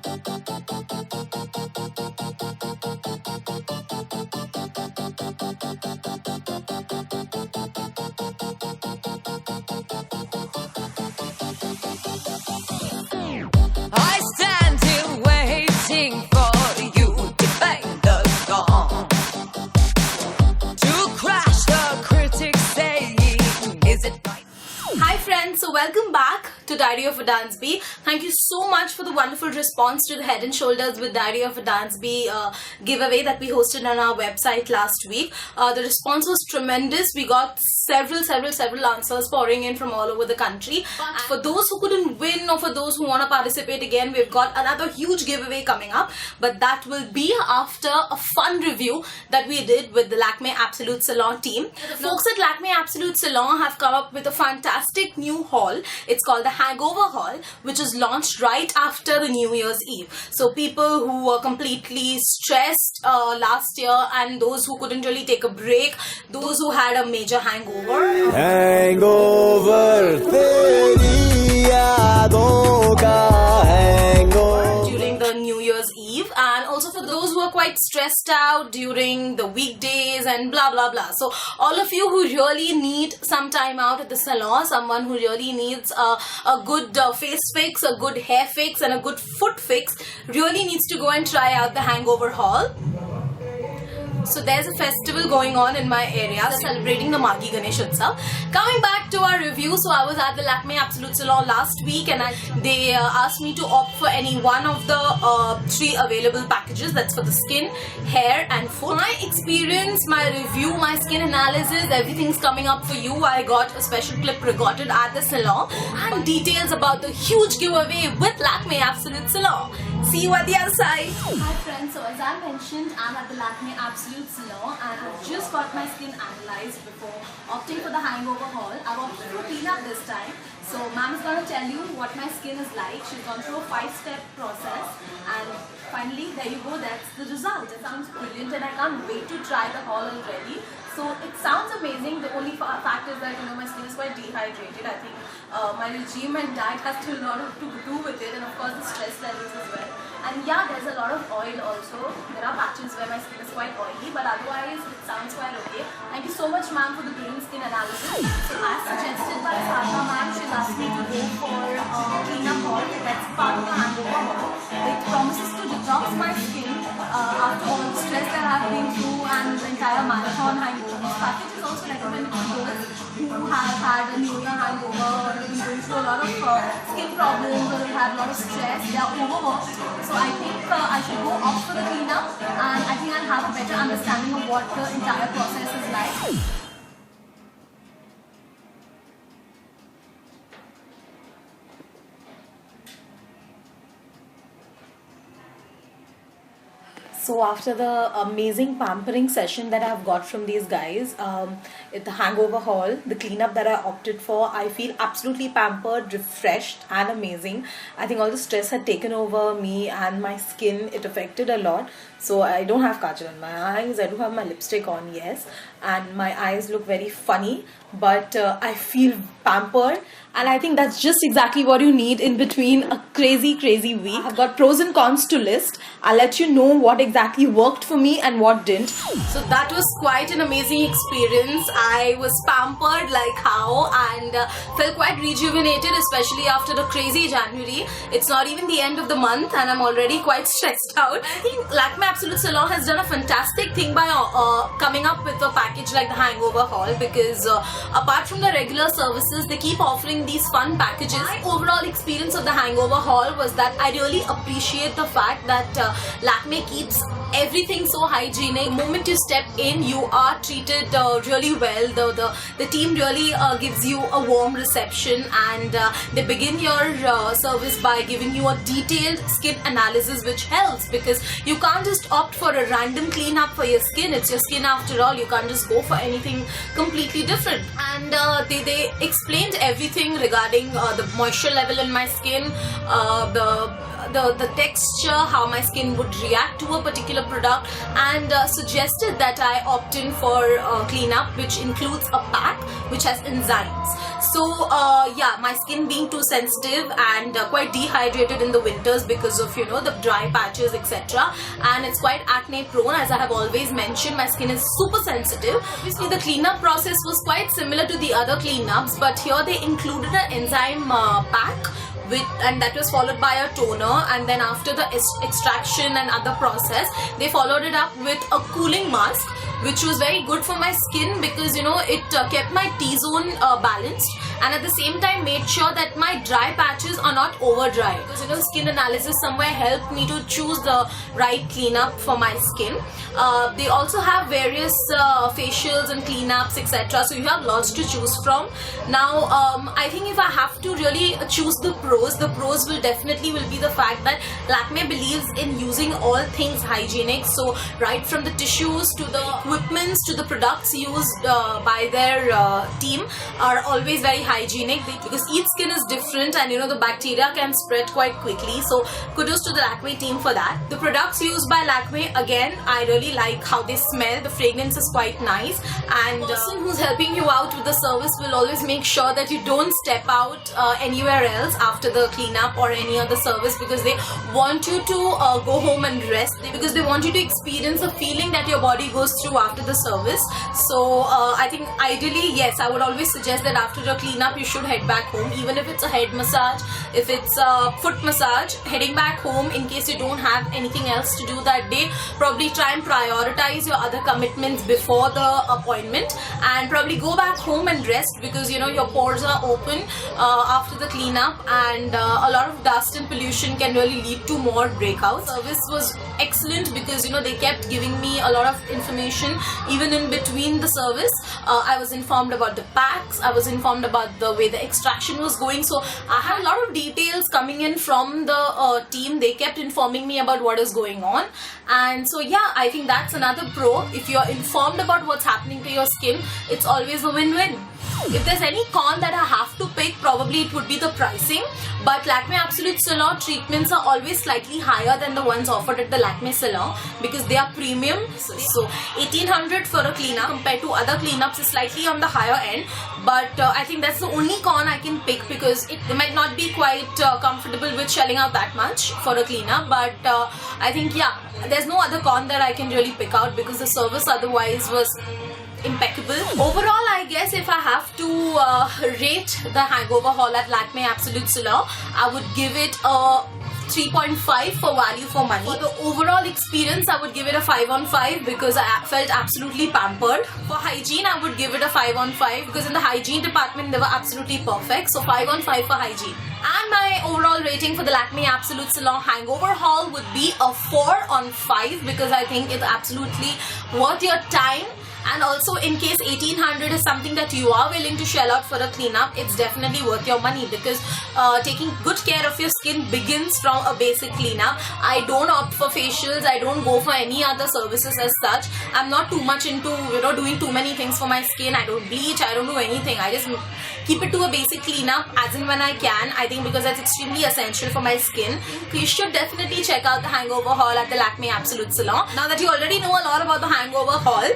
I stand here waiting for you to fade the storm, to crash the critics saying, is it right? Hi friends, so welcome back to Diary of a Dance Bee. Thank you so much for the wonderful response to the Head and Shoulders with Diary of a Dance Bee giveaway that we hosted on our website last week. The response was tremendous. We got several answers pouring in from all over the country. But for those who couldn't win or for those who want to participate again, we've got another huge giveaway coming up, but that will be after a fun review that we did with the Lakme Absolute Salon team. The folks at Lakme Absolute Salon have come up with a fantastic new haul. It's called the Hangover Haul, which is launched right after the New Year's Eve. So people who were completely stressed last year and those who couldn't really take a break, those who had a major hangover. Hangover, teri yaadon ka hangover. During the New Year's Eve, and also for those who are quite stressed out during the weekdays and blah blah blah. So all of you who really need some time out at the salon, someone who really needs a good face fix, a good hair fix and a good foot fix, really needs to go and try out the Hangover Haul. So there's a festival going on in my area. They're celebrating the Maghi Ganesh Utsav. Coming back to our review, so I was at the Lakme Absolute Salon last week and they asked me to opt for any one of the 3 available packages. That's for the skin, hair and foot. My experience, my review, my skin analysis, everything's coming up for you. I got a special clip recorded at the salon and details about the huge giveaway with Lakme Absolute Salon. See you at the other side. Hi friends, so as I mentioned, I'm at the Lakme Absolute Salon and I've just got my skin analyzed before opting for the Hangover Haul. I've opted for cleanup this time. So ma'am is going to tell you what my skin is like. She's gone through a 5-step process and finally there you go, that's the result. It sounds brilliant and I can't wait to try the haul already. So it sounds amazing. The only fact is that my skin is quite dehydrated. I think my regime and diet has still a lot to do with it, and of course the stress levels as well. And yeah, there's a lot of oil also. There are patches where my skin is quite oily, but otherwise it sounds quite okay. Thank you so much ma'am for the green skin analysis. So as suggested by Sarna ma'am, she's asked me to go for cleanup haul. That's part of the Hangover Haul. It promises to detox my skin after all the stress that I've been through and the entire marathon hangover. This package is also recommended to those who have had a New Year hangover or have been going through a lot of skin problems or have had a lot of stress. They are overworked. So I think I should go opt for the cleanup and I think I'll have a better understanding of what the entire process is like. So after the amazing pampering session that I've got from these guys, at the Hangover Haul, the cleanup that I opted for, I feel absolutely pampered, refreshed and amazing. I think all the stress had taken over me and my skin. It affected a lot. So I don't have kajal on my eyes. I do have my lipstick on, yes. And my eyes look very funny. But I feel pampered. And I think that's just exactly what you need in between a crazy week. I've got pros and cons to list. I'll let you know what exactly worked for me and what didn't. So that was quite an amazing experience. I was pampered like how and felt quite rejuvenated, especially after the crazy January. It's not even the end of the month and I'm already quite stressed out. I think Lakme Absolute Salon has done a fantastic thing by coming up with a package like the Hangover Haul, because apart from the regular services, they keep offering these fun packages. My overall experience of the Hangover Haul was that I really appreciate the fact that Lakme keeps everything so hygienic. The moment you step in, you are treated really well. The team really gives you a warm reception and they begin your service by giving you a detailed skin analysis, which helps because you can't just opt for a random cleanup for your skin. It's your skin after all. You can't just go for anything completely different. And they explained everything regarding the moisture level in my skin, the texture, how my skin would react to a particular product, and suggested that I opt in for cleanup, which includes a pack which has enzymes. So yeah, my skin being too sensitive and quite dehydrated in the winters because of, you know, the dry patches, etc. And it's quite acne prone, as I have always mentioned. My skin is super sensitive. Obviously the cleanup process was quite similar to the other cleanups, but here they included an enzyme pack, and that was followed by a toner, and then after the extraction and other process, they followed it up with a cooling mask, which was very good for my skin because, you know, it kept my T-zone balanced, and at the same time made sure that my dry patches are not over dry. Because, you know, skin analysis somewhere helped me to choose the right cleanup for my skin. They also have various facials and cleanups, etc. So you have lots to choose from. Now, I think if I have to really choose the pros will definitely be the fact that Lakme believes in using all things hygienic. So right from the tissues to the equipments to the products used by their team are always very hygienic, because each skin is different and, you know, the bacteria can spread quite quickly. So kudos to the Lakme team for that. The products used by Lakme, again, I really like how they smell. The fragrance is quite nice, and the person who's helping you out with the service will always make sure that you don't step out anywhere else after the cleanup or any other service, because they want you to go home and rest, because they want you to experience the feeling that your body goes through after the service. So I think ideally, yes, I would always suggest that after a cleanup you should head back home, even if it's a head massage, if it's a foot massage. Heading back home, in case you don't have anything else to do that day, probably try and prioritize your other commitments before the appointment, and probably go back home and rest, because, you know, your pores are open after the cleanup, and a lot of dust and pollution can really lead to more breakouts. Service was excellent because, you know, they kept giving me a lot of information even in between the service. I was informed about the packs, I was informed about the way the extraction was going, so I had a lot of details coming in from the team. They kept informing me about what is going on, and so yeah, I think that's another pro. If you're informed about what's happening to your skin, it's always a win-win. If there's any con that I have to pick, probably it would be the pricing. But Lakme Absolute Salon treatments are always slightly higher than the ones offered at the Lakme Salon, because they are premium. So 1800 for a cleanup compared to other cleanups is slightly on the higher end. But I think that's the only con I can pick, because they might not be quite comfortable with shelling out that much for a cleanup. But I think, yeah, there's no other con that I can really pick out, because the service otherwise was impeccable. Overall, I guess if I have to rate the Hangover Haul at Lakme Absolute Salon, I would give it a 3.5 for value for money. For the overall experience, I would give it a 5 on 5 because I felt absolutely pampered. For hygiene, I would give it a 5 on 5 because in the hygiene department, they were absolutely perfect. So 5 on 5 for hygiene. And my overall rating for the Lakme Absolute Salon Hangover Haul would be a 4 on 5 because I think it's absolutely worth your time. And also, in case 1800 is something that you are willing to shell out for a cleanup, it's definitely worth your money, because taking good care of your skin begins from a basic cleanup. I don't opt for facials, I don't go for any other services as such. I'm not too much into, you know, doing too many things for my skin. I don't bleach, I don't do anything. I just keep it to a basic cleanup as and when I can, I think, because that's extremely essential for my skin. You should definitely check out the Hangover Haul at the Lakme Absolute Salon. Now that you already know a lot about the Hangover Haul,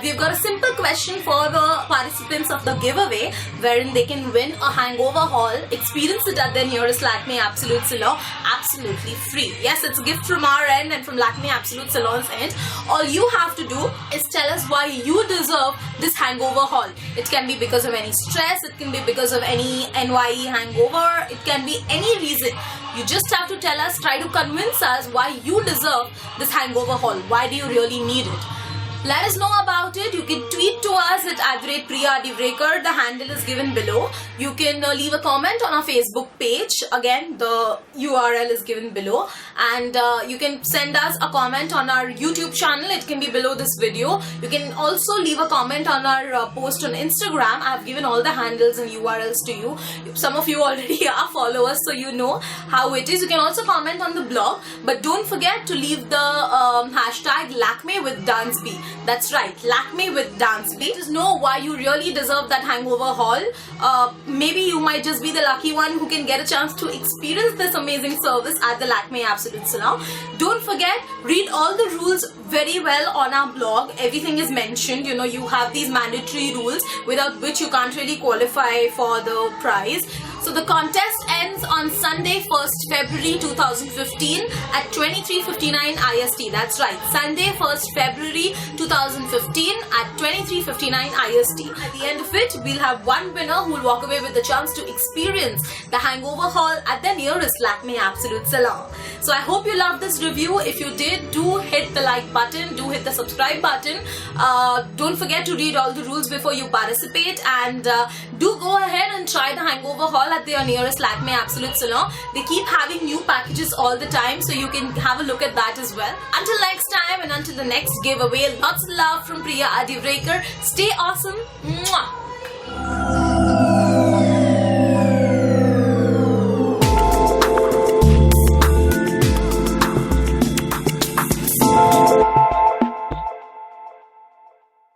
we've got a simple question for the participants of the giveaway, wherein they can win a Hangover Haul. Experience it at their nearest Lakme Absolute Salon, absolutely free. Yes, it's a gift from our end and from Lakme Absolute Salon's end. All you have to do is tell us why you deserve this Hangover Haul. It can be because of any stress, it can be because of any NYE hangover, it can be any reason. You just have to tell us, try to convince us why you deserve this Hangover Haul. Why do you really need it? Let us know about it. You can tweet to us at @PriyaDivrekar. The handle is given below. You can leave a comment on our Facebook page. Again, the URL is given below. And you can send us a comment on our YouTube channel. It can be below this video. You can also leave a comment on our post on Instagram. I have given all the handles and URLs to you. Some of you already are followers, so you know how it is. You can also comment on the blog. But don't forget to leave the hashtag Lakme with Dansby. That's right, Lakme with Dance Beat. Just know why you really deserve that hangover haul. Maybe you might just be the lucky one who can get a chance to experience this amazing service at the Lakme Absolute Salon. Don't forget, read all the rules very well on our blog. Everything is mentioned. You know, you have these mandatory rules without which you can't really qualify for the prize. So the contest ends on Sunday, 1st February 2015 at 23:59 IST. That's right, Sunday, 1st February 2015 at 23:59 IST. At the end of it, we'll have one winner who will walk away with the chance to experience the hangover haul at the nearest Lakme Absolute Salon. So I hope you loved this review. If you did, do hit the like button, do hit the subscribe button. Don't forget to read all the rules before you participate, and do go ahead and try the hangover haul at their nearest Lakme Absolute Salon. They keep having new packages all the time, so you can have a look at that as well. Until next time and until the next giveaway, lots of love from Priya Adivrekar. Stay awesome. Mwah.